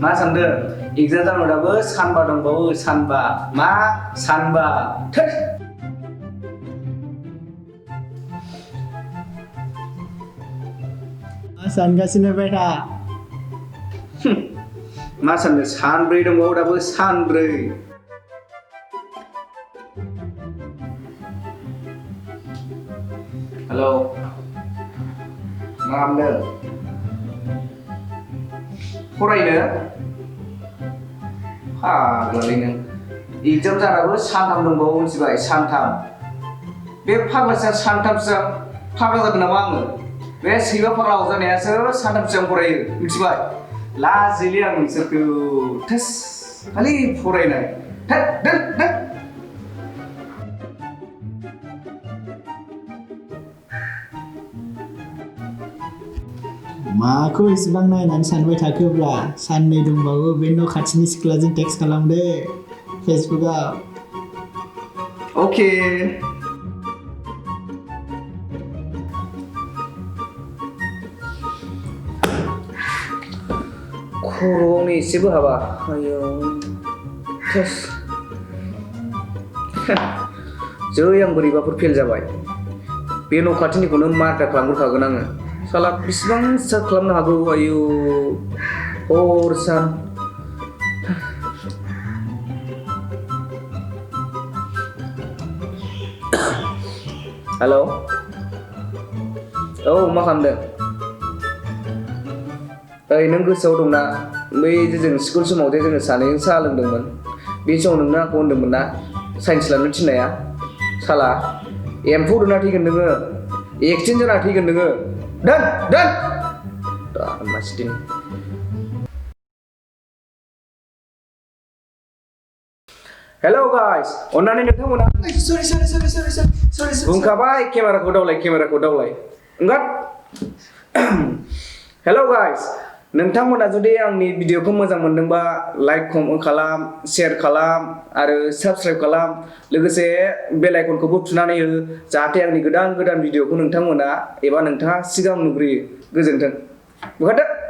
मा सानदों एग्जाम जानांगौबो सानबा दंबावो सानबा मा सानबा थोद सानगासिनो बेटा मा सानदों सानब्रै दंबावो दाबो सानब्रै हेलौ मा खालामदों फरायनो फाग्लालै नों एग्जाम जानाबो सानथाम दंबावो मिथिबाय सानथाम बे फाग्लासो सानथामसो फाग्ला जादों नामा आङो बे सैमा फाग्ला जानायासो सानथामसो आं फरायो मिथिबाय लाजिलै आं नोंसोरखौ थोस खालि फरायनाय थोद दोन दोन माखौ इसेबां नायनानै सानबाय थाखोब्रा साननै दंबावो बे न' खाथिनि सिख्लाजों टेक्स्ट खालामदो फेसबुकआव अके खर'आवनो एसेबो हाबा आयौ थोस जै आं बोरैबाफोर फेल जाबाय बे न' खाथिनिखौनो मार्टार खालामग्रोखागोन आङो साला बिसिबां स्टार्ट खालामनो हागौ आयौ हर सान हेलौ औ मा खालामदों ओइ नों गोसोआव दंना बै जों स्कुल समाव जे जोङो सानैजों साहा लोंदोंमोन बे समाव नोंनो आंखौ होनदोंमोन ना साइन्स लानो थिननाया साला एम्फौ दोना थैगोन नोङो एक्सिडेन्ट जाना थैगोन नोङो दोन दोन मानसि हेलौ गाइस अन्नानै नोंथांमोना सरि बुंखाबाय केमेराखौ दावलाय ओंखार हेलौ गाइस नोंथांमोना जुदि आंनि भिडिअखौ मोजां मोनदोंबा लाइक खालाम शेयार खालाम आरो साबस्क्राइब खालाम लोगोसे बेल आइकनखौबो थुनानै हो जाहाथे आंनि गोदान भिडिअखौ नोंथांमोना एबा नोंथाङा सिगां नुग्रोयो गोजोन्थों बुखारदो